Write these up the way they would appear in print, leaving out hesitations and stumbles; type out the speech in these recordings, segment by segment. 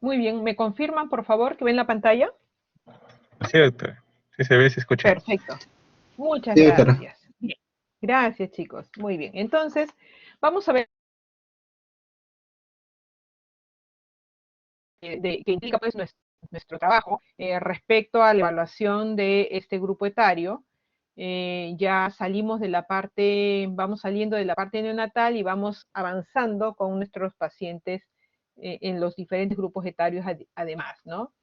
Muy bien, ¿me confirman, por favor, que ven la pantalla? Sí, doctora. Sí se ve, se escucha. Perfecto. Muchas Sí, doctora. gracias. Bien. Gracias, chicos. Muy bien. Entonces, vamos a ver qué implica pues nuestro trabajo respecto a la evaluación de este grupo etario. Ya salimos de la parte, vamos saliendo de la parte neonatal y vamos avanzando con nuestros pacientes en los diferentes grupos etarios además, ¿no?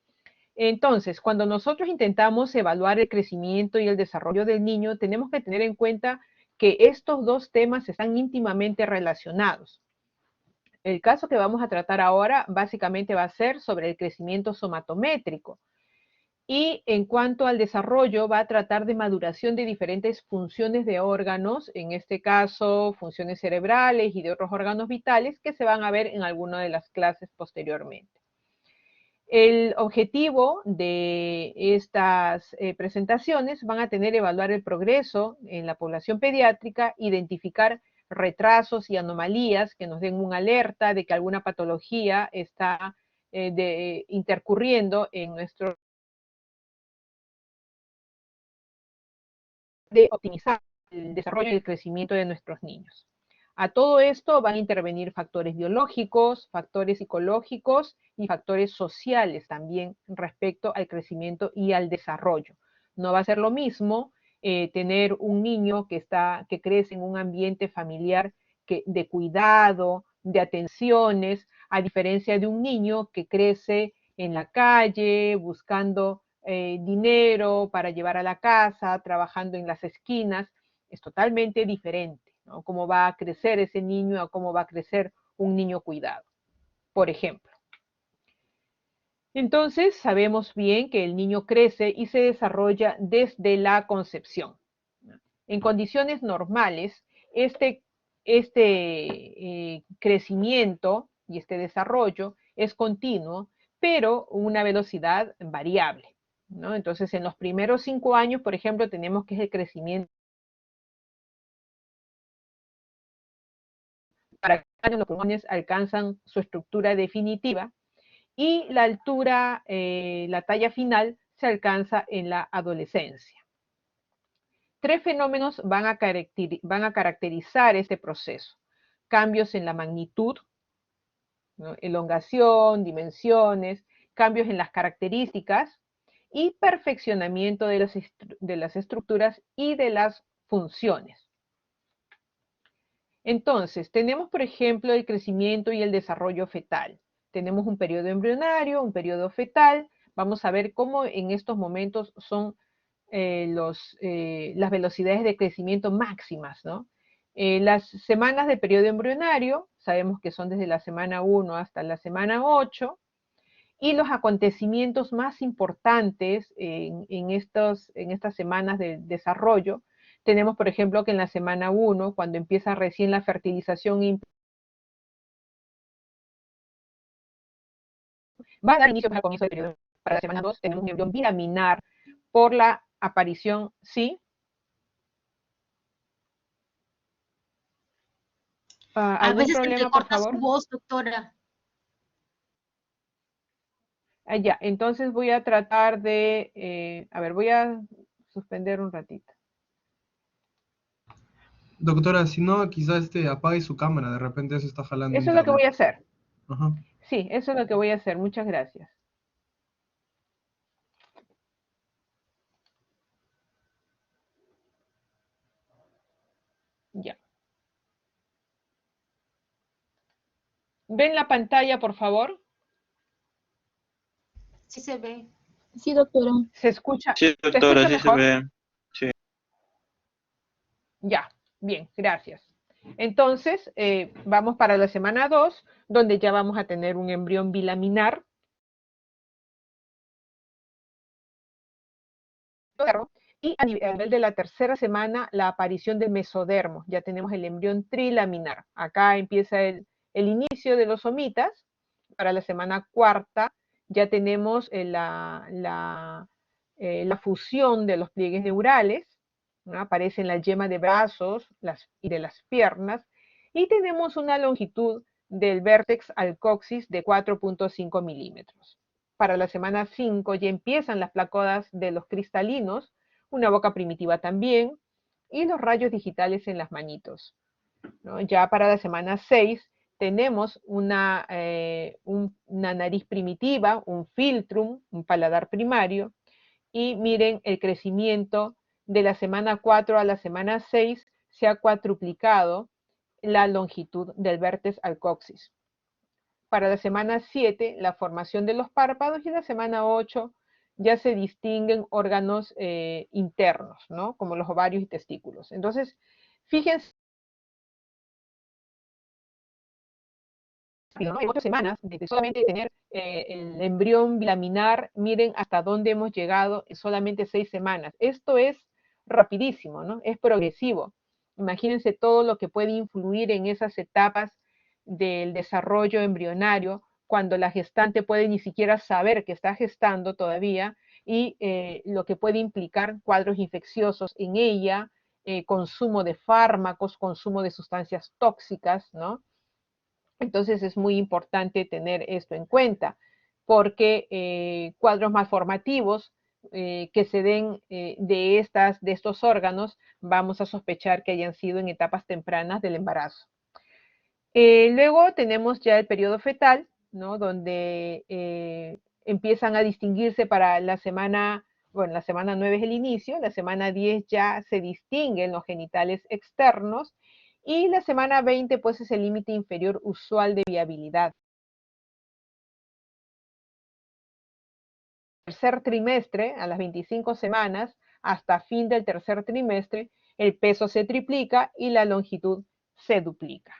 Entonces, cuando nosotros intentamos evaluar el crecimiento y el desarrollo del niño, tenemos que tener en cuenta que estos dos temas están íntimamente relacionados. El caso que vamos a tratar ahora básicamente va a ser sobre el crecimiento somatométrico. Y en cuanto al desarrollo, va a tratar de maduración de diferentes funciones de órganos, en este caso funciones cerebrales y de otros órganos vitales que se van a ver en alguna de las clases posteriormente. El objetivo de estas presentaciones van a evaluar el progreso en la población pediátrica, identificar retrasos y anomalías que nos den una alerta de que alguna patología está intercurriendo en nuestro de optimizar el desarrollo y el crecimiento de nuestros niños. A todo esto van a intervenir factores biológicos, factores psicológicos y factores sociales también respecto al crecimiento y al desarrollo. No va a ser lo mismo tener un niño que crece en un ambiente familiar de cuidado, de atenciones, a diferencia de un niño que crece en la calle buscando dinero para llevar a la casa, trabajando en las esquinas. Es totalmente diferente, ¿no? Cómo va a crecer ese niño o cómo va a crecer un niño cuidado, por ejemplo. Entonces, sabemos bien que el niño crece y se desarrolla desde la concepción. En condiciones normales, este crecimiento y este desarrollo es continuo, pero una velocidad variable, ¿no? Entonces, en los primeros 5 años, por ejemplo, tenemos que es el crecimiento para que los pulmones alcanzan su estructura definitiva y la altura, la talla final, se alcanza en la adolescencia. 3 fenómenos van a caracterizar este proceso. Cambios en la magnitud, ¿no? Elongación, dimensiones, cambios en las características y perfeccionamiento de las estructuras y de las funciones. Entonces, tenemos, por ejemplo, el crecimiento y el desarrollo fetal. Tenemos un periodo embrionario, un periodo fetal. Vamos a ver cómo en estos momentos son las velocidades de crecimiento máximas, ¿no? Las semanas de periodo embrionario, sabemos que son desde la semana 1 hasta la semana 8, y los acontecimientos más importantes en estas semanas de desarrollo, tenemos, por ejemplo, que en la semana 1, cuando empieza recién la fertilización, va a dar inicio al comienzo del periodo. Para la semana 2 tenemos un embrión bilaminar por la aparición, ¿sí? A ¿Algún veces se problema, por entrecorta su favor? voz, doctora. Ya, entonces voy a tratar de, a ver, voy a suspender un ratito. Doctora, si no, quizás apague su cámara, de repente eso está jalando Eso es lo que internet. voy a hacer. Ajá. Sí, eso es lo que voy a hacer. Muchas gracias. Ya. ¿Ven la pantalla, por favor? Sí se ve. Sí, doctora. ¿Se escucha? Sí, ¿Se doctora, escucha sí se mejor? ve. Sí. Ya, bien, gracias. Entonces, vamos para la semana 2, donde ya vamos a tener un embrión bilaminar. Y a nivel de la tercera semana, la aparición del mesodermo. Ya tenemos el embrión trilaminar. Acá empieza el inicio de los somitas. Para la semana cuarta ya tenemos la fusión de los pliegues neurales, ¿no? Aparecen la yema de brazos y de las piernas, y tenemos una longitud del vértex al coxis de 4.5 milímetros. Para la semana 5 ya empiezan las placodas de los cristalinos, una boca primitiva también, y los rayos digitales en las manitos, ¿no? Ya para la semana 6 tenemos una nariz primitiva, un filtrum, un paladar primario, y miren el crecimiento de la semana 4 a la semana 6 se ha cuadruplicado la longitud del vértex al coxis. Para la semana 7, la formación de los párpados, y la semana 8 ya se distinguen órganos internos, ¿no? Como los ovarios y testículos. Entonces, fíjense, ¿no? En 8 semanas, desde solamente tener el embrión bilaminar, miren hasta dónde hemos llegado en solamente 6 semanas. Esto es rapidísimo, ¿no? Es progresivo. Imagínense todo lo que puede influir en esas etapas del desarrollo embrionario, cuando la gestante puede ni siquiera saber que está gestando todavía, y lo que puede implicar cuadros infecciosos en ella, consumo de fármacos, consumo de sustancias tóxicas, ¿no? Entonces es muy importante tener esto en cuenta, porque cuadros malformativos que se den de estos órganos, vamos a sospechar que hayan sido en etapas tempranas del embarazo. Luego tenemos ya el periodo fetal, ¿no? Donde empiezan a distinguirse para la semana, bueno, la semana 9 es el inicio, la semana 10 ya se distinguen los genitales externos, y la semana 20 pues es el límite inferior usual de viabilidad. Tercer trimestre, a las 25 semanas, hasta fin del tercer trimestre, el peso se triplica y la longitud se duplica.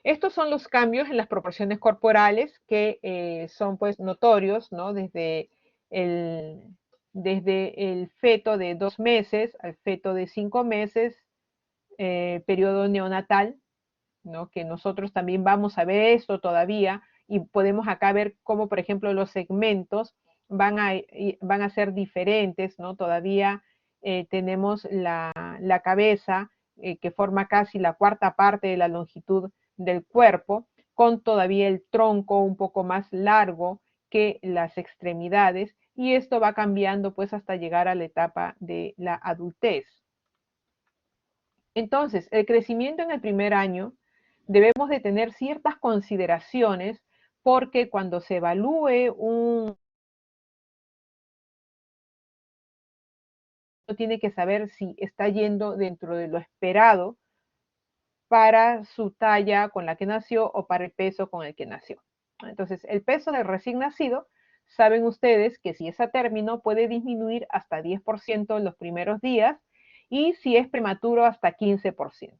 Estos son los cambios en las proporciones corporales que son pues notorios, ¿no? Desde el feto de 2 meses al feto de 5 meses, periodo neonatal, ¿no? Que nosotros también vamos a ver esto todavía, y podemos acá ver cómo, por ejemplo, los segmentos van a ser diferentes, ¿no? Todavía tenemos la cabeza, que forma casi la cuarta parte de la longitud del cuerpo, con todavía el tronco un poco más largo que las extremidades, y esto va cambiando pues hasta llegar a la etapa de la adultez. Entonces, el crecimiento en el primer año debemos de tener ciertas consideraciones, porque cuando se evalúe uno tiene que saber si está yendo dentro de lo esperado para su talla con la que nació o para el peso con el que nació. Entonces, el peso del recién nacido, saben ustedes que si es a término puede disminuir hasta 10% en los primeros días, y si es prematuro hasta 15%.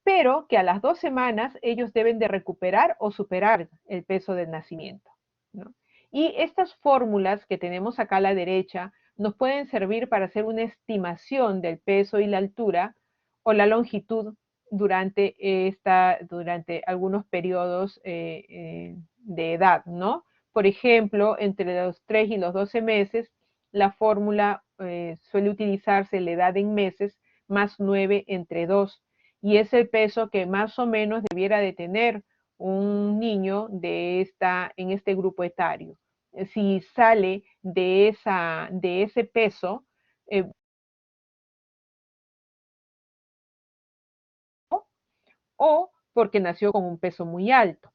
Pero que a las 2 semanas ellos deben de recuperar o superar el peso del nacimiento, ¿no? Y estas fórmulas que tenemos acá a la derecha nos pueden servir para hacer una estimación del peso y la altura o la longitud durante algunos periodos de edad, ¿no? Por ejemplo, entre los 3 y los 12 meses, la fórmula suele utilizarse la edad en meses más 9 entre 2, y es el peso que más o menos debiera de tener un niño en este grupo etario. Si sale de ese peso, o porque nació con un peso muy alto.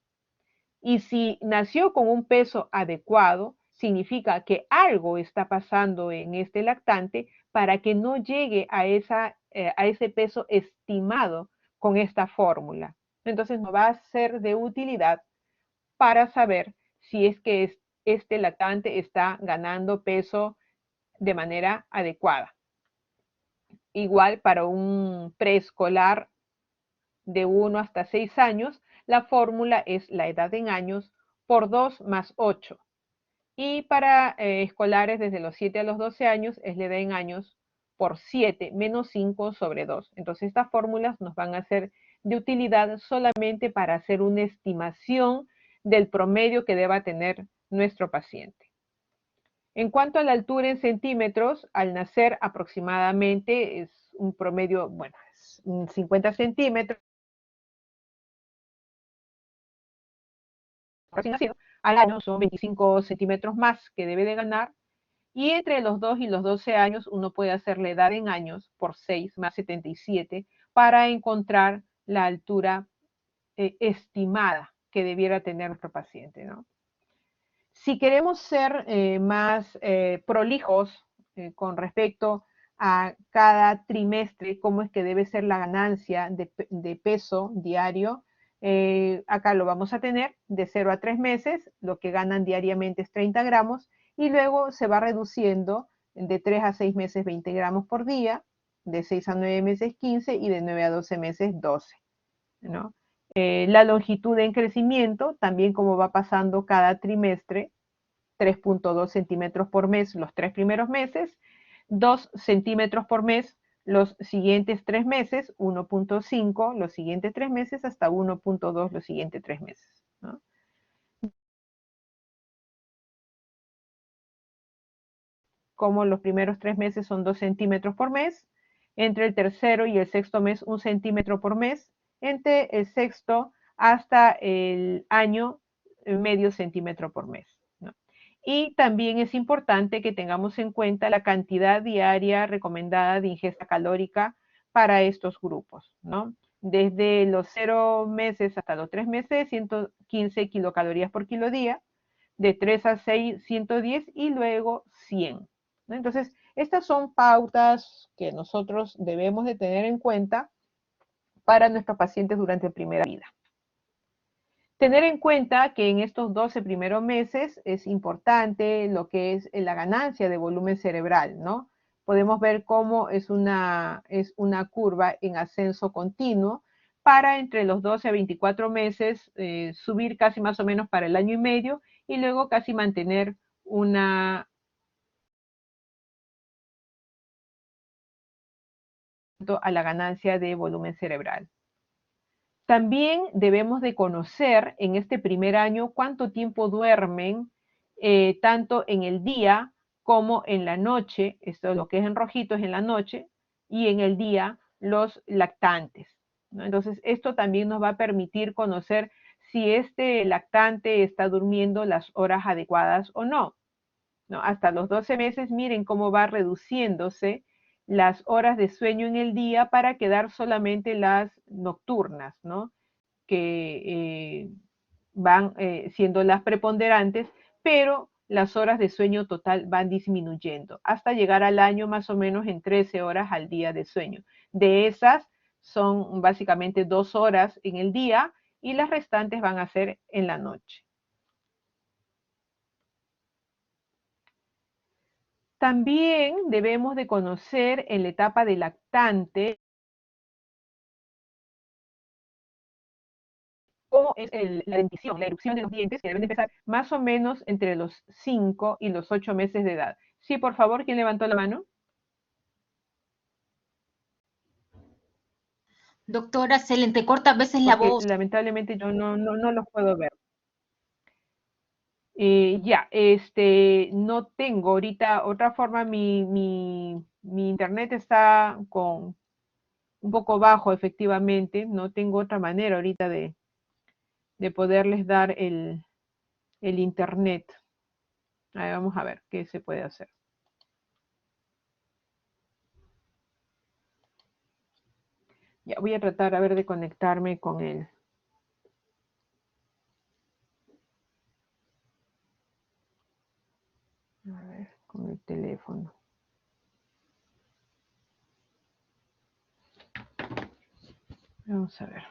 Y si nació con un peso adecuado, significa que algo está pasando en este lactante para que no llegue a ese peso estimado con esta fórmula. Entonces nos va a ser de utilidad para saber si es que este lactante está ganando peso de manera adecuada. Igual para un preescolar de 1 hasta 6 años, la fórmula es la edad en años por 2 más 8. Y para escolares desde los 7 a los 12 años es la edad en años por 7 menos 5 sobre 2. Entonces estas fórmulas nos van a ser de utilidad solamente para hacer una estimación del promedio que deba tener nuestro paciente. En cuanto a la altura en centímetros, al nacer aproximadamente es un promedio, bueno, es 50 centímetros. recién nacido, al año son 25 centímetros más que debe de ganar, y entre los 2 y los 12 años uno puede hacer la edad en años por 6 más 77 para encontrar la altura estimada que debiera tener nuestro paciente, ¿no? Si queremos ser más prolijos con respecto a cada trimestre, cómo es que debe ser la ganancia de peso diario, acá lo vamos a tener de 0 a 3 meses, lo que ganan diariamente es 30 gramos, y luego se va reduciendo de 3 a 6 meses 20 gramos por día, de 6 a 9 meses 15 y de 9 a 12 meses 12, ¿no? La longitud en crecimiento, también como va pasando cada trimestre, 3.2 centímetros por mes los 3 primeros meses, 2 centímetros por mes los siguientes 3 meses, 1.5 los siguientes 3 meses, hasta 1.2 los siguientes 3 meses, ¿no? Como los primeros 3 meses son 2 centímetros por mes, entre el tercero y el sexto mes 1 centímetro por mes, entre el sexto hasta el año medio centímetro por mes, ¿no? Y también es importante que tengamos en cuenta la cantidad diaria recomendada de ingesta calórica para estos grupos, ¿no? Desde los 0 meses hasta los 3 meses, 115 kilocalorías por kilo día, de 3 a 6, 110 y luego 100, ¿no? Entonces, estas son pautas que nosotros debemos de tener en cuenta para nuestros pacientes durante la primera vida. Tener en cuenta que en estos 12 primeros meses es importante lo que es la ganancia de volumen cerebral, ¿no? Podemos ver cómo es una curva en ascenso continuo para entre los 12 a 24 meses subir casi más o menos para el año y medio y luego casi mantener a la ganancia de volumen cerebral. También debemos de conocer en este primer año cuánto tiempo duermen, tanto en el día como en la noche, esto lo que es en rojito es en la noche, y en el día los lactantes, ¿no? Entonces, esto también nos va a permitir conocer si este lactante está durmiendo las horas adecuadas o no, ¿no? Hasta los 12 meses, miren cómo va reduciéndose las horas de sueño en el día para quedar solamente las nocturnas, ¿no? Que van siendo las preponderantes, pero las horas de sueño total van disminuyendo hasta llegar al año más o menos en 13 horas al día de sueño. De esas son básicamente 2 horas en el día y las restantes van a ser en la noche. También debemos de conocer en la etapa de lactante cómo es la dentición, la erupción de los dientes, que deben de empezar más o menos entre los 5 y los 8 meses de edad. Sí, por favor, ¿quién levantó la mano? Doctora, se le entrecorta a veces la Porque voz. lamentablemente yo no los puedo ver. No tengo ahorita otra forma, mi internet está con un poco bajo efectivamente, no tengo otra manera ahorita de poderles dar el internet. Ahí vamos a ver qué se puede hacer. Ya voy a tratar a ver de conectarme con él. A ver, con el teléfono. Vamos a ver.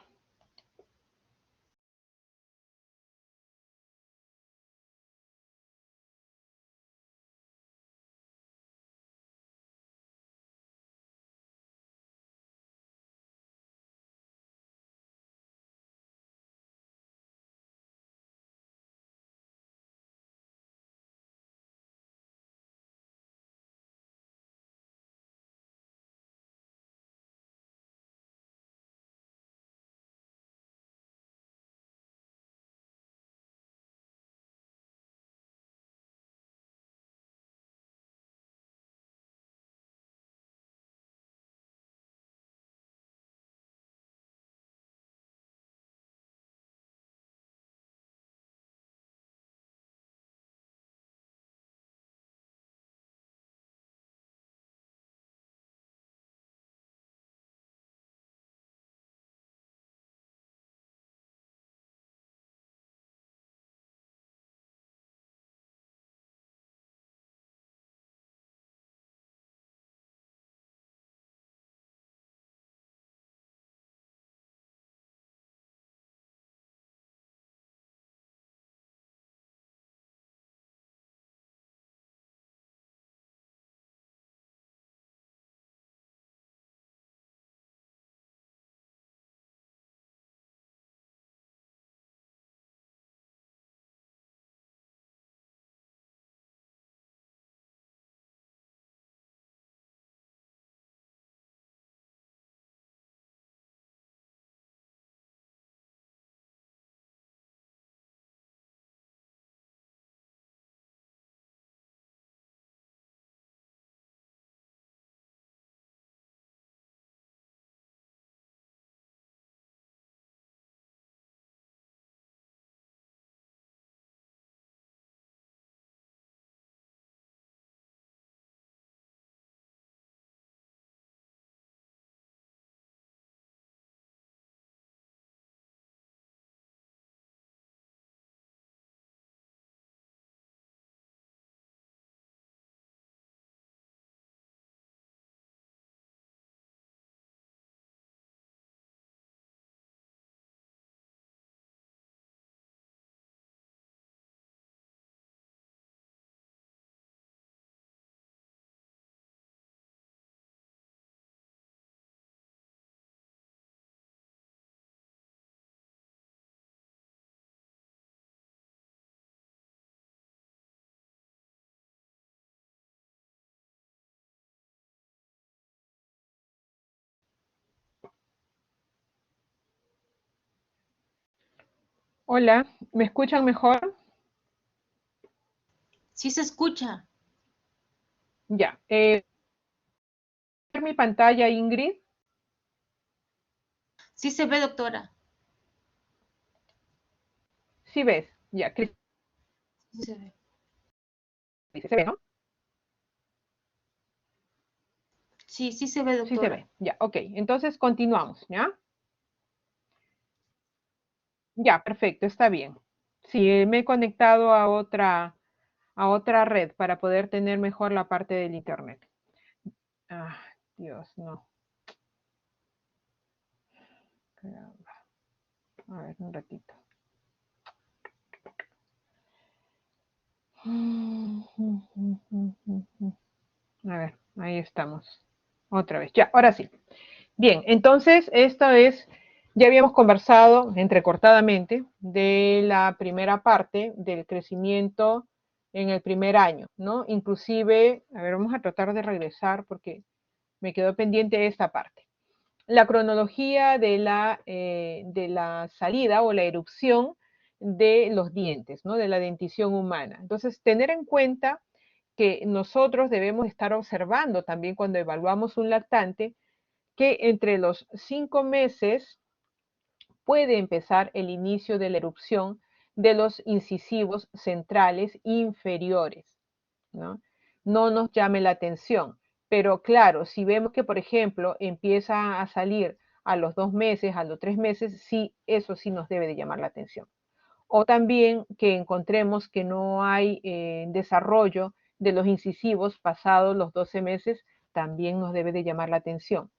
Hola, ¿me escuchan mejor? Sí se escucha. Ya. ¿Ver mi pantalla, Ingrid? Sí se ve, doctora. Sí ves. Ya, Cris, Sí se ve. dice, ¿se ve, no? Sí, sí se ve, Sí se doctora. ve. Ya, ok. Entonces continuamos, ¿ya? Ya, perfecto, está bien. Sí, me he conectado a otra red para poder tener mejor la parte del internet. Ah, Dios, no. Caramba. A ver, un ratito. A ver, ahí estamos. Otra vez. Ya, ahora sí. Bien, entonces esto es, ya habíamos conversado entrecortadamente de la primera parte del crecimiento en el primer año, ¿no? Inclusive, a ver, vamos a tratar de regresar porque me quedó pendiente esta parte. La cronología de la salida o la erupción de los dientes, ¿no? De la dentición humana. Entonces, tener en cuenta que nosotros debemos estar observando también cuando evaluamos un lactante que entre los 5 meses puede empezar el inicio de la erupción de los incisivos centrales inferiores, ¿no? No nos llame la atención, pero claro, si vemos que, por ejemplo, empieza a salir a los 2 meses, a los 3 meses, sí, eso sí nos debe de llamar la atención. O también que encontremos que no hay desarrollo de los incisivos pasados los 12 meses, también nos debe de llamar la atención,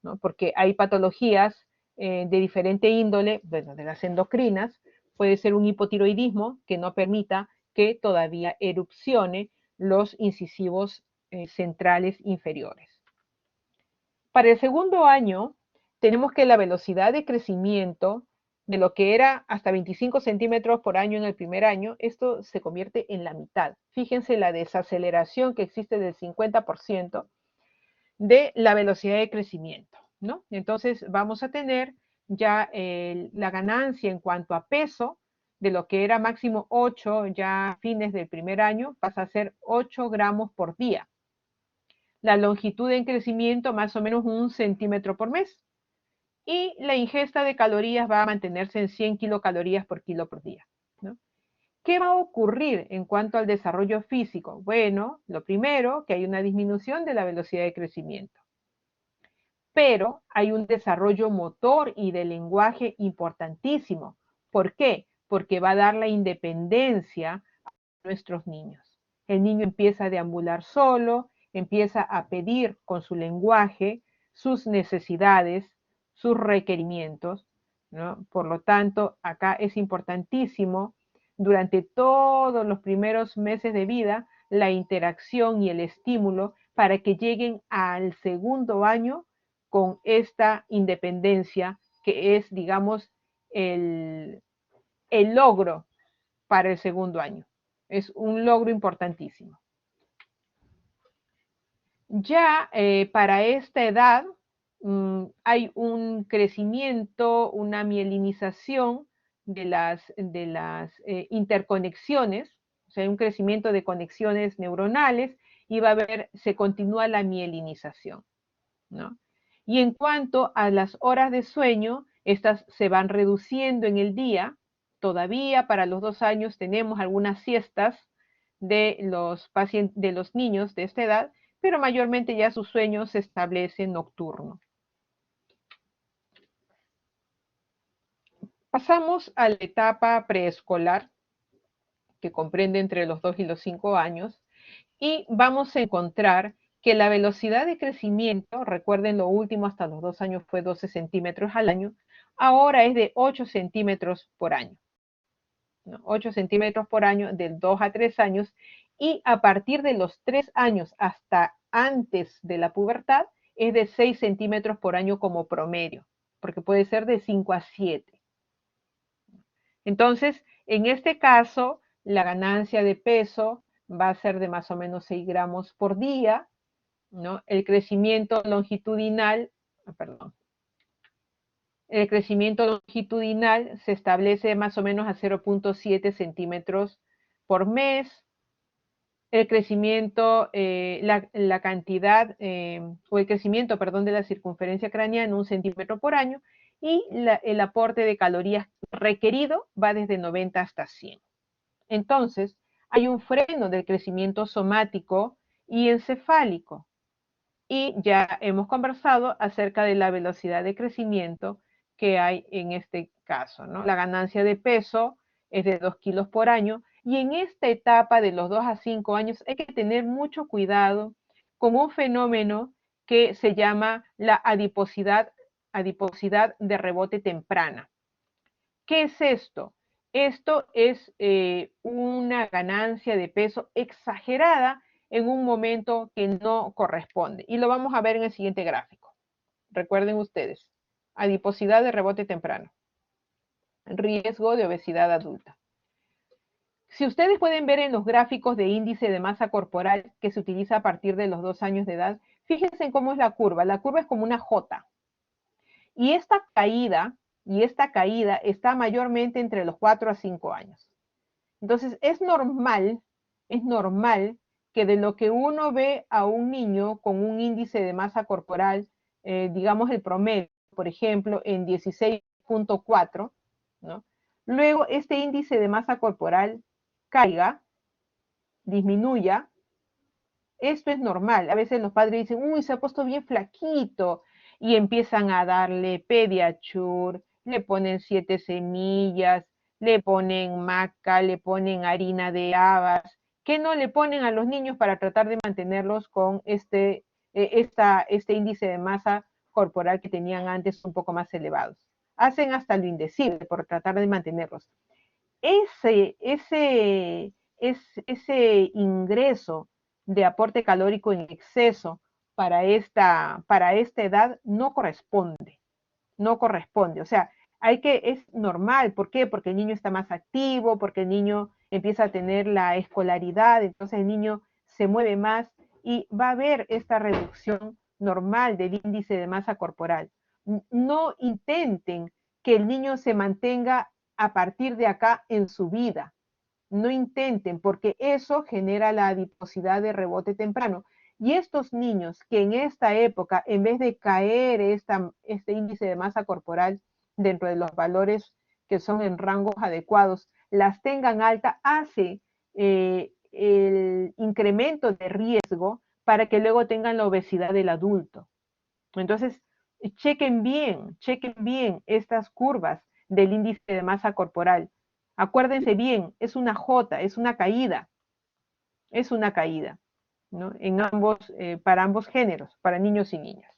¿no? Porque hay patologías de diferente índole, bueno, de las endocrinas, puede ser un hipotiroidismo que no permita que todavía erupcione los incisivos centrales inferiores. Para el segundo año, tenemos que la velocidad de crecimiento de lo que era hasta 25 centímetros por año en el primer año, esto se convierte en la mitad. Fíjense la desaceleración que existe del 50% de la velocidad de crecimiento, ¿no? Entonces vamos a tener ya la ganancia en cuanto a peso de lo que era máximo 8 ya a fines del primer año, pasa a ser 8 gramos por día. La longitud en crecimiento más o menos 1 centímetro por mes. Y la ingesta de calorías va a mantenerse en 100 kilocalorías por kilo por día, ¿no? ¿Qué va a ocurrir en cuanto al desarrollo físico? Bueno, lo primero, que hay una disminución de la velocidad de crecimiento, pero hay un desarrollo motor y de lenguaje importantísimo. ¿Por qué? Porque va a dar la independencia a nuestros niños. El niño empieza a deambular solo, empieza a pedir con su lenguaje sus necesidades, sus requerimientos, ¿no? Por lo tanto, acá es importantísimo durante todos los primeros meses de vida la interacción y el estímulo para que lleguen al segundo año con esta independencia que es, digamos, el, el logro para el segundo año. Es un logro importantísimo. Ya para esta edad hay un crecimiento, una mielinización de las interconexiones, o sea, hay un crecimiento de conexiones neuronales y va a haber, se continúa la mielinización, ¿no? Y en cuanto a las horas de sueño, estas se van reduciendo en el día. Todavía para los 2 años tenemos algunas siestas de los pacientes, de los niños de esta edad, pero mayormente ya su sueño se establece nocturno. Pasamos a la etapa preescolar, que comprende entre los 2 y los 5 años, y vamos a encontrar que la velocidad de crecimiento, recuerden lo último hasta los 2 años fue 12 centímetros al año, ahora es de 8 centímetros por año, ¿no? 8 centímetros por año de 2 a 3 años, y a partir de los 3 años hasta antes de la pubertad es de 6 centímetros por año como promedio, porque puede ser de 5 a 7. Entonces, en este caso, la ganancia de peso va a ser de más o menos 6 gramos por día, ¿no? El crecimiento longitudinal, perdón, El crecimiento longitudinal se establece más o menos a 0.7 centímetros por mes. El crecimiento, la cantidad, o el crecimiento, perdón, de la circunferencia craneana en 1 centímetro por año, y el aporte de calorías requerido va desde 90 hasta 100. Entonces, hay un freno del crecimiento somático y encefálico. Y ya hemos conversado acerca de la velocidad de crecimiento que hay en este caso, ¿no? La ganancia de peso es de 2 kilos por año, y en esta etapa de los 2 a 5 años hay que tener mucho cuidado con un fenómeno que se llama la adiposidad de rebote temprana. ¿Qué es esto? Esto es una ganancia de peso exagerada en un momento que no corresponde. Y lo vamos a ver en el siguiente gráfico. Recuerden ustedes, adiposidad de rebote temprano, riesgo de obesidad adulta. Si ustedes pueden ver en los gráficos de índice de masa corporal que se utiliza a partir de los 2 años de edad, fíjense en cómo es la curva. La curva es como una J. Y esta caída está mayormente entre los 4 a 5 años. Entonces, es normal que de lo que uno ve a un niño con un índice de masa corporal, digamos el promedio, por ejemplo, en 16.4, ¿no? Luego este índice de masa corporal caiga, disminuya. Esto es normal. A veces los padres dicen, uy, se ha puesto bien flaquito, y empiezan a darle Pediasure, le ponen 7 semillas, le ponen maca, le ponen harina de habas, que no le ponen a los niños para tratar de mantenerlos con este índice de masa corporal que tenían antes un poco más elevados. Hacen hasta lo indecible por tratar de mantenerlos. Ese ingreso de aporte calórico en exceso para esta edad no corresponde. O sea, es normal. ¿Por qué? Porque el niño está más activo, porque el niño empieza a tener la escolaridad, entonces el niño se mueve más y va a haber esta reducción normal del índice de masa corporal. No intenten que el niño se mantenga a partir de acá en su vida. No intenten, porque eso genera la adiposidad de rebote temprano. Y estos niños que en esta época, en vez de caer este índice de masa corporal dentro de los valores que son en rangos adecuados, las tengan alta, hace el incremento de riesgo para que luego tengan la obesidad del adulto. Entonces, chequen bien estas curvas del índice de masa corporal. Acuérdense bien, es una J, es una caída, ¿no? Para ambos géneros, para niños y niñas.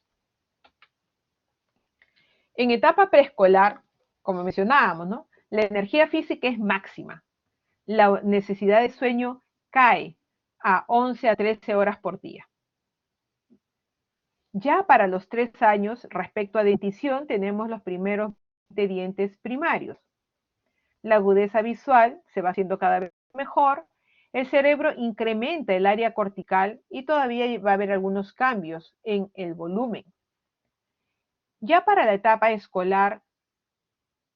En etapa preescolar, como mencionábamos, ¿no? La energía física es máxima. La necesidad de sueño cae a 11 a 13 horas por día. Ya para los 3 años, respecto a dentición, tenemos los primeros de dientes primarios. La agudeza visual se va haciendo cada vez mejor, el cerebro incrementa el área cortical y todavía va a haber algunos cambios en el volumen. Ya para la etapa escolar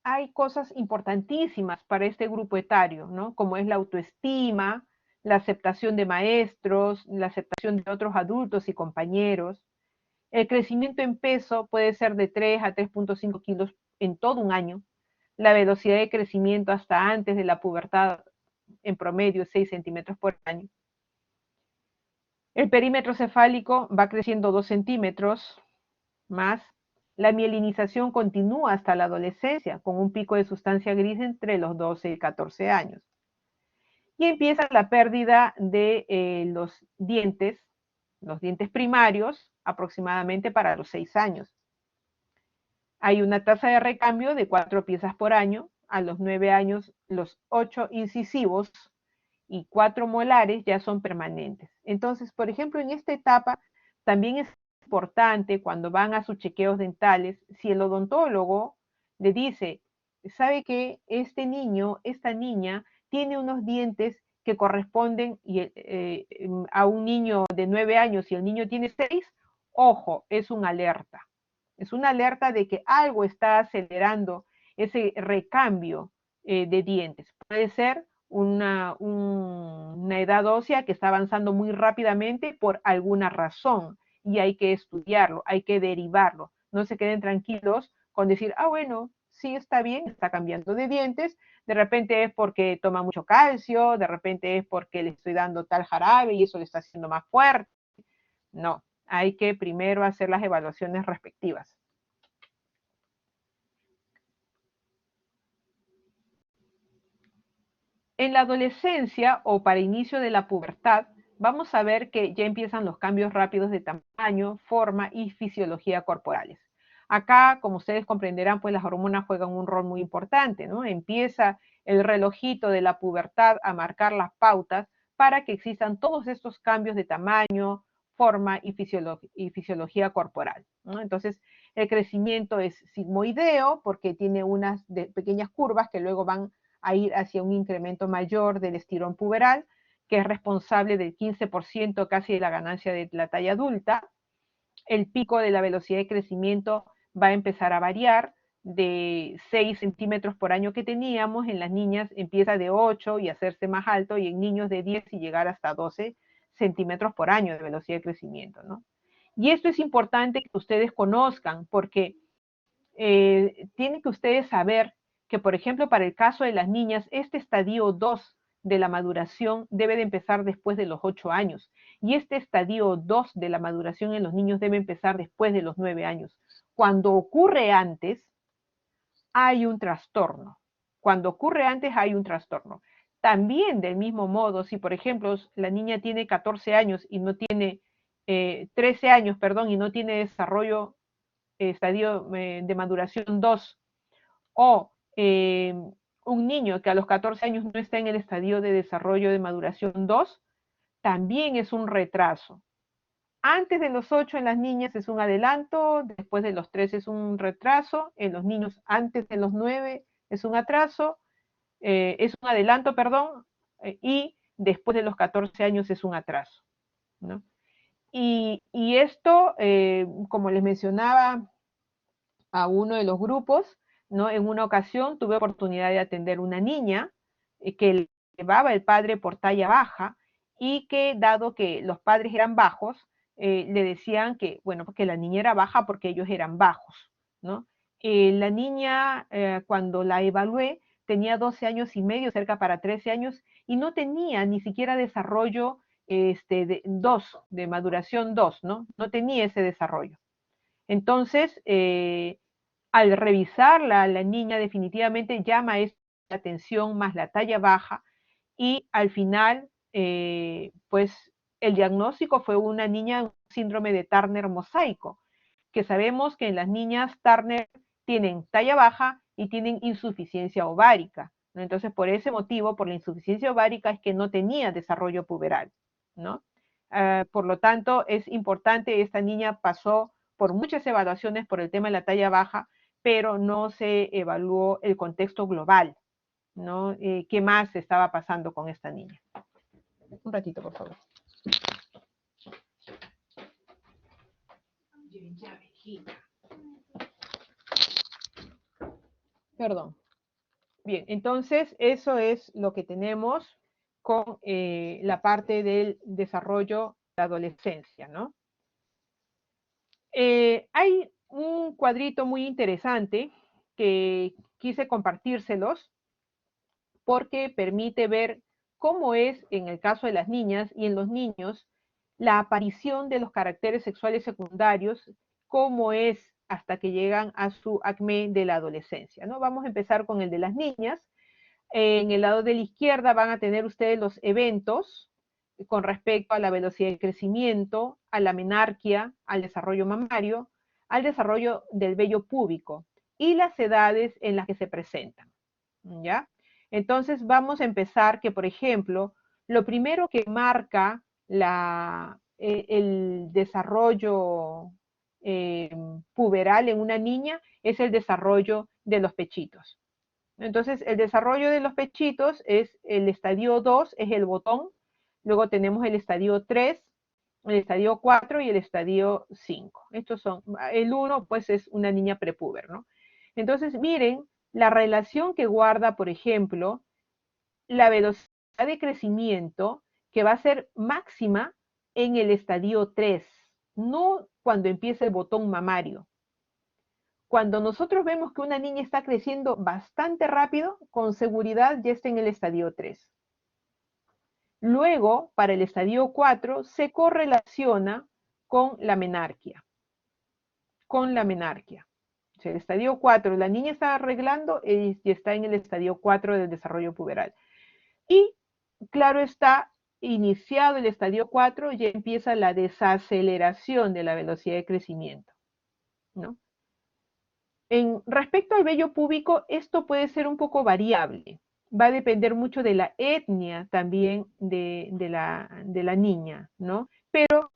hay cosas importantísimas para este grupo etario, ¿no? Como es la autoestima, la aceptación de maestros, la aceptación de otros adultos y compañeros. El crecimiento en peso puede ser de 3 a 3.5 kilos en todo un año. La velocidad de crecimiento hasta antes de la pubertad en promedio 6 centímetros por año. El perímetro cefálico va creciendo 2 centímetros más. La mielinización continúa hasta la adolescencia, con un pico de sustancia gris entre los 12 y 14 años. Y empieza la pérdida de los dientes primarios, aproximadamente para los 6 años. Hay una tasa de recambio de 4 piezas por año. A los 9 años, los 8 incisivos y 4 molares ya son permanentes. Entonces, por ejemplo, en esta etapa también es importante cuando van a sus chequeos dentales, si el odontólogo le dice, sabe que este niño, esta niña, tiene unos dientes que corresponden a un niño de 9 años y el niño tiene 6, ojo, es una alerta. Es una alerta de que algo está acelerando ese recambio de dientes. Puede ser una edad ósea que está avanzando muy rápidamente por alguna razón y hay que estudiarlo, hay que derivarlo. No se queden tranquilos con decir, ah, bueno, sí está bien, está cambiando de dientes, de repente es porque toma mucho calcio, de repente es porque le estoy dando tal jarabe y eso le está haciendo más fuerte. No, hay que primero hacer las evaluaciones respectivas. En la adolescencia o para inicio de la pubertad, vamos a ver que ya empiezan los cambios rápidos de tamaño, forma y fisiología corporales. Acá, como ustedes comprenderán, pues las hormonas juegan un rol muy importante, ¿no? Empieza el relojito de la pubertad a marcar las pautas para que existan todos estos cambios de tamaño, forma y fisiología corporal, ¿no? Entonces, el crecimiento es sigmoideo porque tiene unas pequeñas curvas que luego van a ir hacia un incremento mayor del estirón puberal, que es responsable del 15% casi de la ganancia de la talla adulta. El pico de la velocidad de crecimiento va a empezar a variar de 6 centímetros por año que teníamos, en las niñas empieza de 8 y hacerse más alto, y en niños de 10 y llegar hasta 12 centímetros por año de velocidad de crecimiento, ¿no? Y esto es importante que ustedes conozcan, porque tienen que ustedes saber que, por ejemplo, para el caso de las niñas, este estadio 2 de la maduración debe de empezar después de los 8 años. Y este estadio 2 de la maduración en los niños debe empezar después de los 9 años. Cuando ocurre antes, hay un trastorno. Cuando ocurre antes, hay un trastorno. También, del mismo modo, si por ejemplo la niña tiene 14 años y no tiene 13 años, perdón, y no tiene desarrollo estadio de maduración 2, o un niño que a los 14 años no está en el estadio de desarrollo de maduración 2, también es un retraso. Antes de los 8 en las niñas es un adelanto, después de los 3 es un retraso, en los niños antes de los 9 es un atraso, es un adelanto, perdón, y después de los 14 años es un atraso, ¿no? Y esto, como les mencionaba a uno de los grupos, ¿no? En una ocasión tuve oportunidad de atender una niña que llevaba el padre por talla baja y que, dado que los padres eran bajos, le decían que, bueno, porque la niña era baja porque ellos eran bajos, ¿no? La niña, cuando la evalué, tenía 12 años y medio, cerca para 13 años, y no tenía ni siquiera desarrollo de maduración 2, ¿no? No tenía ese desarrollo. Entonces, al revisarla, la niña definitivamente llama la atención más la talla baja, y al final, pues el diagnóstico fue una niña con síndrome de Turner mosaico, que sabemos que en las niñas Turner tienen talla baja y tienen insuficiencia ovárica, ¿no? Entonces, por ese motivo, por la insuficiencia ovárica, es que no tenía desarrollo puberal, ¿no? Por lo tanto, es importante, esta niña pasó por muchas evaluaciones por el tema de la talla baja, pero no se evaluó el contexto global, ¿no? ¿Qué más estaba pasando con esta niña? Un ratito, por favor. Perdón. Bien, entonces eso es lo que tenemos con la parte del desarrollo de la adolescencia, ¿no? Hay un cuadrito muy interesante que quise compartírselos porque permite ver cómo es, en el caso de las niñas y en los niños, la aparición de los caracteres sexuales secundarios, cómo es hasta que llegan a su acné de la adolescencia, ¿no? Vamos a empezar con el de las niñas. En el lado de la izquierda van a tener ustedes los eventos con respecto a la velocidad de crecimiento, a la menarquia, al desarrollo mamario, al desarrollo del vello púbico y las edades en las que se presentan, ¿ya? Entonces vamos a empezar que, por ejemplo, lo primero que marca el desarrollo puberal en una niña es el desarrollo de los pechitos. Entonces, el desarrollo de los pechitos es el estadio 2, es el botón. Luego tenemos el estadio 3, el estadio 4 y el estadio 5. Estos son, el 1 pues es una niña prepúber, ¿no? Entonces, miren la relación que guarda, por ejemplo, la velocidad de crecimiento que va a ser máxima en el estadio 3, no cuando empieza el botón mamario. Cuando nosotros vemos que una niña está creciendo bastante rápido, con seguridad ya está en el estadio 3. Luego, para el estadio 4, se correlaciona con la menarquia. Con la menarquia. O sea, el estadio 4, la niña está arreglando y está en el estadio 4 del desarrollo puberal. Y, claro está, iniciado el estadio 4, ya empieza la desaceleración de la velocidad de crecimiento, ¿no? En respecto al vello púbico, esto puede ser un poco variable. Va a depender mucho de la etnia también de la niña, ¿no? Pero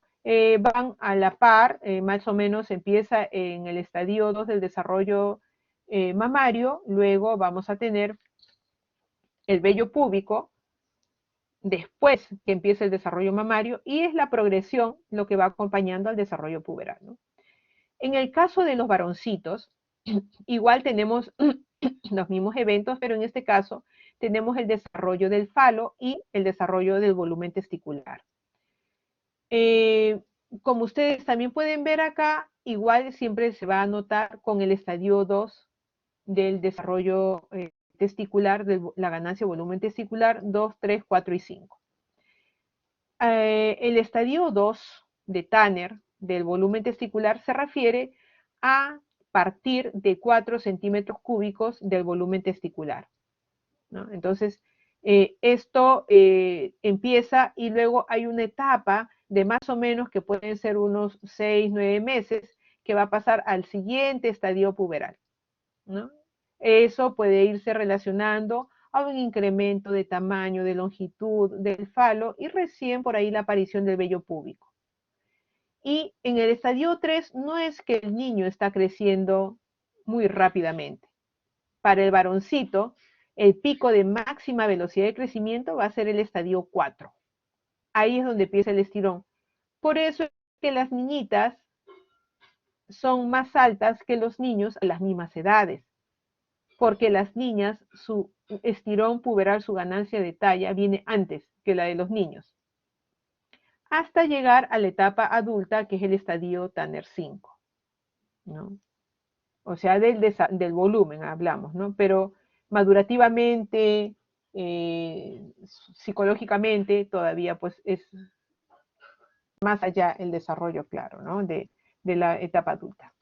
van a la par, más o menos empieza en el estadio 2 del desarrollo mamario, luego vamos a tener el vello púbico, después que empieza el desarrollo mamario, y es la progresión lo que va acompañando al desarrollo puberal, ¿no? En el caso de los varoncitos, igual tenemos los mismos eventos, pero en este caso tenemos el desarrollo del falo y el desarrollo del volumen testicular. Como ustedes también pueden ver acá, igual siempre se va a notar con el estadio 2 del desarrollo testicular, de la ganancia de volumen testicular 2, 3, 4 y 5. El estadio 2 de Tanner del volumen testicular se refiere a partir de 4 centímetros cúbicos del volumen testicular, ¿no? Entonces, esto empieza y luego hay una etapa de más o menos que pueden ser unos 6, 9 meses que va a pasar al siguiente estadio puberal, ¿no? Eso puede irse relacionando a un incremento de tamaño, de longitud del falo y recién por ahí la aparición del vello púbico. Y en el estadio 3 no es que el niño está creciendo muy rápidamente. Para el varoncito, el pico de máxima velocidad de crecimiento va a ser el estadio 4. Ahí es donde empieza el estirón. Por eso es que las niñitas son más altas que los niños a las mismas edades. Porque las niñas, su estirón puberal, su ganancia de talla, viene antes que la de los niños. Hasta llegar a la etapa adulta, que es el estadio Tanner 5, ¿no? O sea, del volumen hablamos, ¿no? Pero madurativamente, psicológicamente, todavía pues es más allá el desarrollo, claro, ¿no? De la etapa adulta.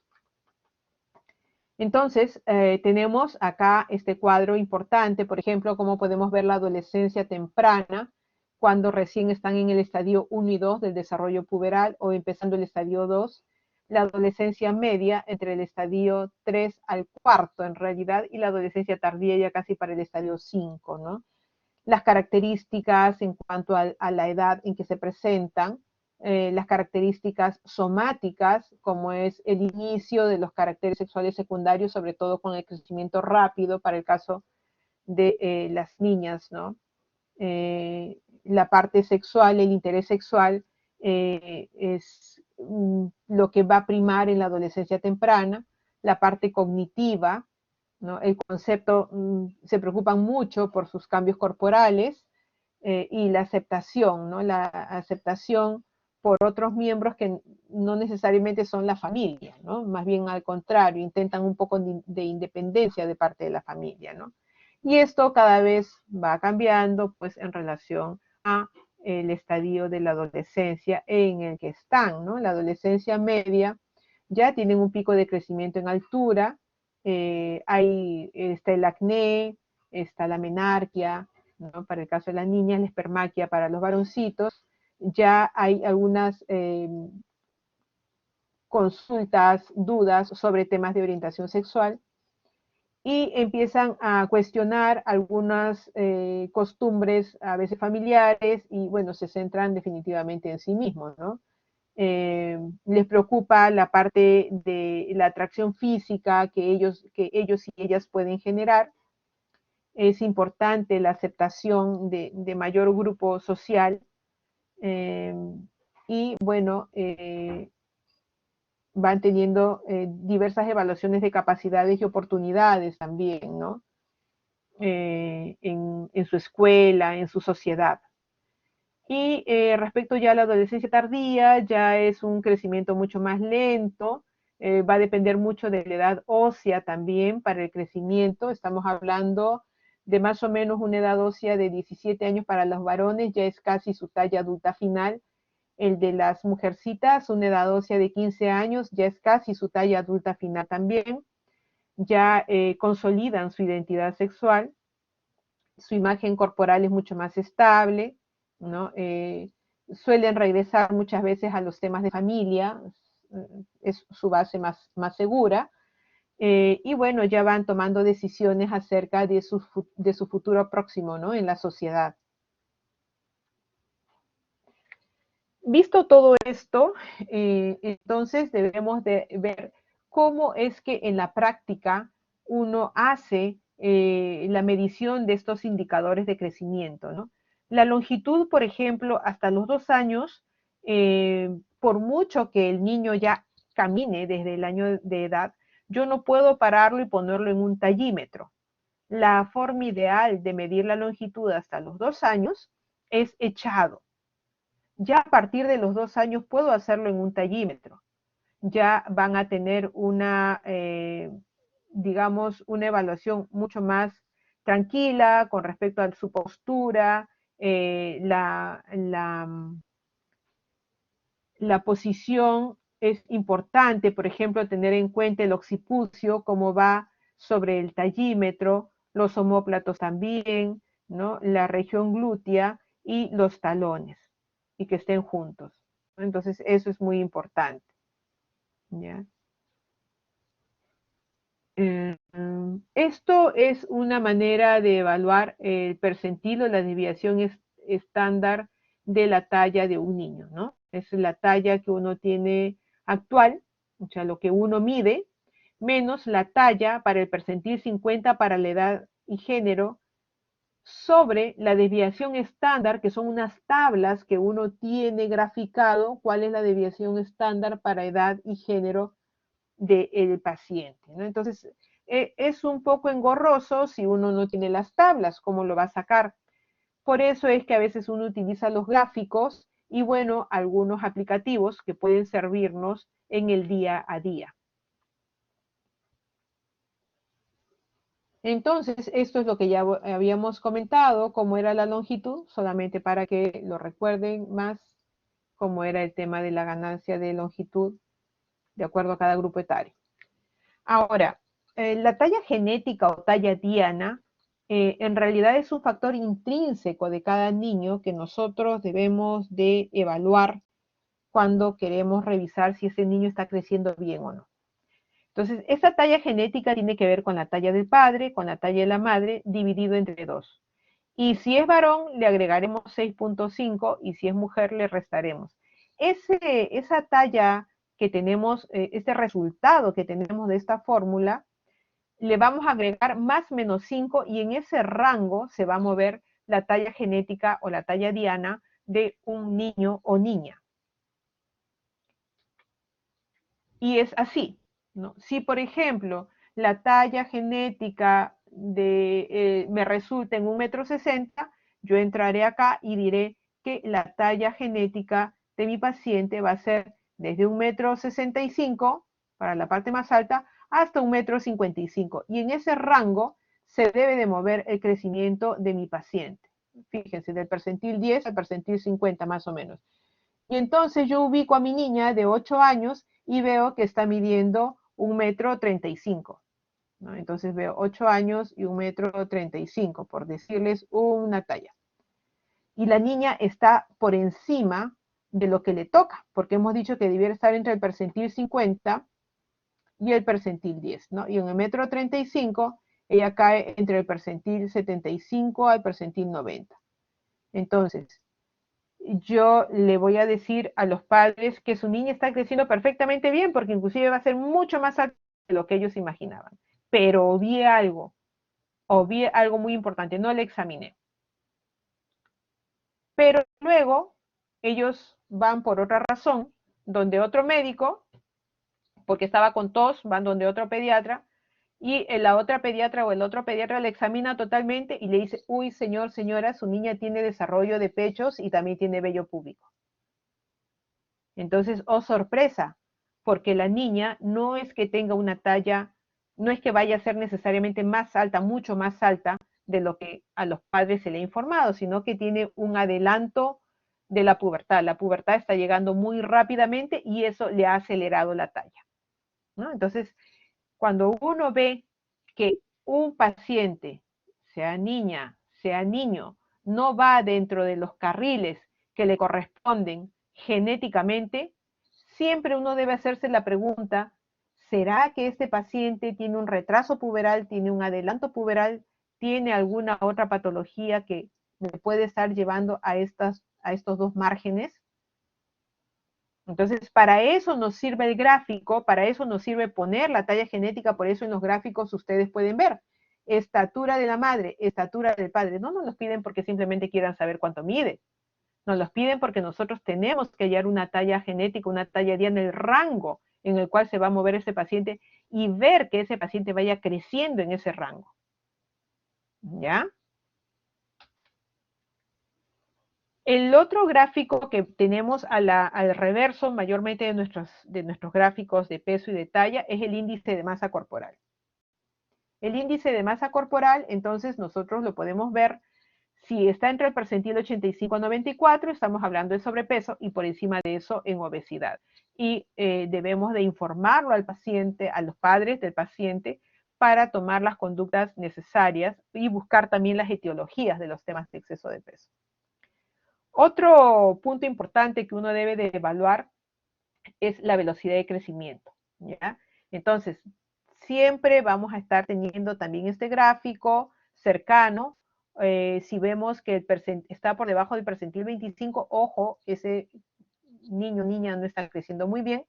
Entonces, tenemos acá este cuadro importante, por ejemplo, cómo podemos ver la adolescencia temprana, cuando recién están en el estadio 1 y 2 del desarrollo puberal o empezando el estadio 2, la adolescencia media entre el estadio 3 al 4 en realidad, y la adolescencia tardía ya casi para el estadio 5, ¿no? Las características en cuanto a la edad en que se presentan, las características somáticas, como es el inicio de los caracteres sexuales secundarios, sobre todo con el crecimiento rápido para el caso de las niñas, ¿no? La parte sexual, el interés sexual, es lo que va a primar en la adolescencia temprana, la parte cognitiva, ¿no? El concepto, se preocupan mucho por sus cambios corporales, y la aceptación, ¿no? La aceptación por otros miembros que no necesariamente son la familia, ¿no? Más bien al contrario, intentan un poco de independencia de parte de la familia, ¿no? Y esto cada vez va cambiando, pues, en relación a el estadio de la adolescencia en el que están, ¿no? La adolescencia media ya tienen un pico de crecimiento en altura, está el acné, está la menarquia, ¿no? Para el caso de la niña, la espermaquia para los varoncitos, ya hay algunas consultas, dudas sobre temas de orientación sexual, y empiezan a cuestionar algunas costumbres, a veces familiares, y bueno, se centran definitivamente en sí mismos, ¿no? Les preocupa la parte de la atracción física que ellos y ellas pueden generar. Es importante la aceptación de mayor grupo social, y bueno, van teniendo diversas evaluaciones de capacidades y oportunidades también, ¿no? En su escuela, en su sociedad. Y respecto ya a la adolescencia tardía, ya es un crecimiento mucho más lento, va a depender mucho de la edad ósea también para el crecimiento. Estamos hablando de más o menos una edad ósea de 17 años para los varones, ya es casi su talla adulta final. El de las mujercitas, una edad ósea de 15 años, ya es casi su talla adulta final también. Ya consolidan su identidad sexual, su imagen corporal es mucho más estable, ¿no? Suelen regresar muchas veces a los temas de familia, es su base más segura, y bueno, ya van tomando decisiones acerca de su futuro próximo, ¿no? En la sociedad. Visto todo esto, entonces debemos de ver cómo es que en la práctica uno hace la medición de estos indicadores de crecimiento, ¿no? La longitud, por ejemplo, hasta los 2 años, por mucho que el niño ya camine desde el año de edad, yo no puedo pararlo y ponerlo en un tallímetro. La forma ideal de medir la longitud hasta los 2 años es echado. Ya a partir de los 2 años puedo hacerlo en un tallímetro. Ya van a tener digamos, una evaluación mucho más tranquila con respecto a su postura, la posición es importante, por ejemplo, tener en cuenta el occipucio, cómo va sobre el tallímetro, los omóplatos también, ¿no? La región glútea y los talones, y que estén juntos. Entonces, eso es muy importante. ¿Ya? Esto es una manera de evaluar el percentil o la desviación estándar de la talla de un niño, ¿no? Es la talla que uno tiene actual, o sea, lo que uno mide, menos la talla para el percentil 50 para la edad y género, sobre la desviación estándar, que son unas tablas que uno tiene graficado, cuál es la desviación estándar para edad y género del paciente, ¿no? Entonces, es un poco engorroso si uno no tiene las tablas, ¿cómo lo va a sacar? Por eso es que a veces uno utiliza los gráficos y, bueno, algunos aplicativos que pueden servirnos en el día a día. Entonces, esto es lo que ya habíamos comentado, cómo era la longitud, solamente para que lo recuerden más, cómo era el tema de la ganancia de longitud de acuerdo a cada grupo etario. Ahora, la talla genética o talla diana en realidad es un factor intrínseco de cada niño que nosotros debemos de evaluar cuando queremos revisar si ese niño está creciendo bien o no. Entonces, esa talla genética tiene que ver con la talla del padre, con la talla de la madre, dividido entre 2. Y si es varón, le agregaremos 6.5 y si es mujer, le restaremos. Esa talla que tenemos, este resultado que tenemos de esta fórmula, le vamos a agregar más menos 5 y en ese rango se va a mover la talla genética o la talla diana de un niño o niña. Y es así, ¿no? Si, por ejemplo, la talla genética me resulta en 1,60 m, yo entraré acá y diré que la talla genética de mi paciente va a ser desde 1,65 m para la parte más alta hasta 1,55 m. Y en ese rango se debe de mover el crecimiento de mi paciente. Fíjense, del percentil 10 al percentil 50 más o menos. Y entonces yo ubico a mi niña de 8 años y veo que está midiendo 1,35 m, ¿no? Entonces veo 8 años y 1,35 m, por decirles una talla. Y la niña está por encima de lo que le toca, porque hemos dicho que debiera estar entre el percentil 50 y el percentil 10, ¿no? Y en el 1,35 m, ella cae entre el percentil 75 al percentil 90. Entonces, yo le voy a decir a los padres que su niña está creciendo perfectamente bien, porque inclusive va a ser mucho más alta de lo que ellos imaginaban. Pero obvié algo muy importante, no le examiné. Pero luego ellos van por otra razón, donde otro médico, porque estaba con tos, van donde otro pediatra, y la otra pediatra o el otro pediatra le examina totalmente y le dice, uy, señor, señora, su niña tiene desarrollo de pechos y también tiene vello púbico. Entonces, oh sorpresa, porque la niña no es que tenga una talla, no es que vaya a ser necesariamente más alta, mucho más alta de lo que a los padres se le ha informado, sino que tiene un adelanto de la pubertad. La pubertad está llegando muy rápidamente y eso le ha acelerado la talla, ¿no? Entonces, cuando uno ve que un paciente, sea niña, sea niño, no va dentro de los carriles que le corresponden genéticamente, siempre uno debe hacerse la pregunta, ¿será que este paciente tiene un retraso puberal, tiene un adelanto puberal, tiene alguna otra patología que me puede estar llevando a estos dos márgenes? Entonces, para eso nos sirve el gráfico, para eso nos sirve poner la talla genética, por eso en los gráficos ustedes pueden ver estatura de la madre, estatura del padre. No nos los piden porque simplemente quieran saber cuánto mide. Nos los piden porque nosotros tenemos que hallar una talla genética, una talla en el rango en el cual se va a mover ese paciente y ver que ese paciente vaya creciendo en ese rango. ¿Ya? El otro gráfico que tenemos al reverso, mayormente de nuestros gráficos de peso y de talla, es el índice de masa corporal. El índice de masa corporal, entonces, nosotros lo podemos ver si está entre el percentil 85 a 94, estamos hablando de sobrepeso, y por encima de eso en obesidad. Y debemos de informarlo al paciente, a los padres del paciente, para tomar las conductas necesarias y buscar también las etiologías de los temas de exceso de peso. Otro punto importante que uno debe de evaluar es la velocidad de crecimiento, ¿ya? Entonces, siempre vamos a estar teniendo también este gráfico cercano. Si vemos que está por debajo del percentil 25, ojo, ese niño o niña no está creciendo muy bien.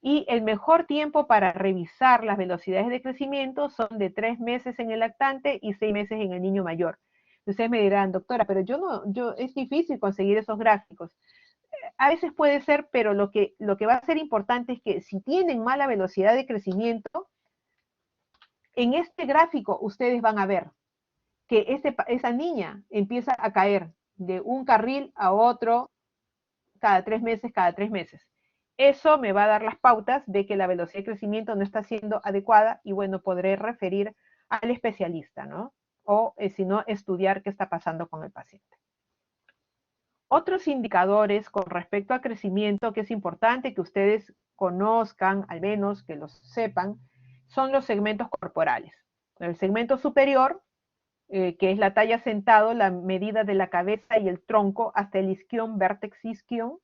Y el mejor tiempo para revisar las velocidades de crecimiento son de 3 meses en el lactante y 6 meses en el niño mayor. Ustedes me dirán, doctora, pero es difícil conseguir esos gráficos. A veces puede ser, pero lo que va a ser importante es que si tienen mala velocidad de crecimiento, en este gráfico ustedes van a ver que esa niña empieza a caer de un carril a otro cada 3 meses, cada 3 meses. Eso me va a dar las pautas de que la velocidad de crecimiento no está siendo adecuada y bueno, podré referir al especialista, ¿no? O si no, estudiar qué está pasando con el paciente. Otros indicadores con respecto a crecimiento que es importante que ustedes conozcan, al menos que los sepan, son los segmentos corporales. El segmento superior, que es la talla sentado, la medida de la cabeza y el tronco hasta el isquion, vértex isquion,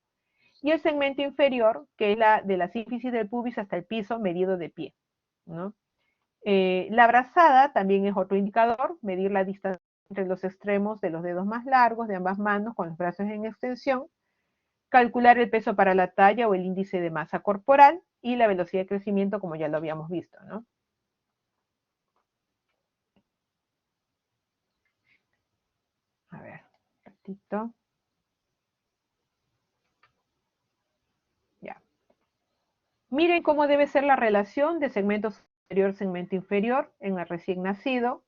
y el segmento inferior, que es la de la sínfisis del pubis hasta el piso, medido de pie, ¿no? La brazada también es otro indicador, medir la distancia entre los extremos de los dedos más largos de ambas manos con los brazos en extensión, calcular el peso para la talla o el índice de masa corporal y la velocidad de crecimiento, como ya lo habíamos visto, ¿no? A ver, un ratito. Ya. Miren cómo debe ser la relación de segmento superior, segmento inferior en el recién nacido,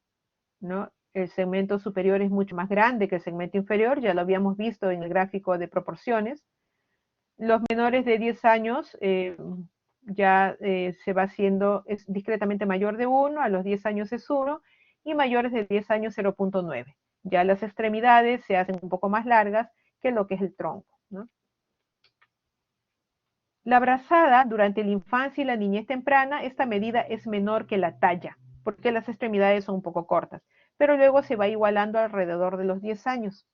¿no? El segmento superior es mucho más grande que el segmento inferior, ya lo habíamos visto en el gráfico de proporciones. Los menores de 10 años ya se va haciendo, es discretamente mayor de 1, a los 10 años es 1, y mayores de 10 años 0.9. Ya las extremidades se hacen un poco más largas que lo que es el tronco, ¿no? La brazada durante la infancia y la niñez temprana, esta medida es menor que la talla, porque las extremidades son un poco cortas, pero luego se va igualando alrededor de los 10 años.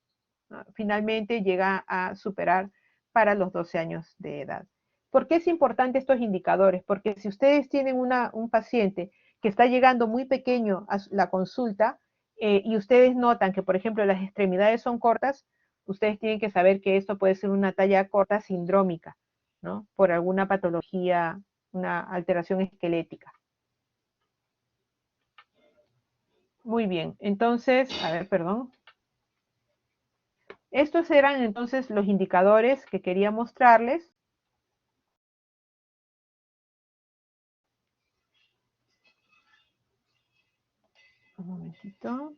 ¿No? Finalmente llega a superar para los 12 años de edad. ¿Por qué es importante estos indicadores? Porque si ustedes tienen un paciente que está llegando muy pequeño a la consulta y ustedes notan que, por ejemplo, las extremidades son cortas, ustedes tienen que saber que esto puede ser una talla corta sindrómica, ¿no? Por alguna patología, una alteración esquelética. Muy bien, entonces, a ver, perdón. Estos eran entonces los indicadores que quería mostrarles. Un momentito.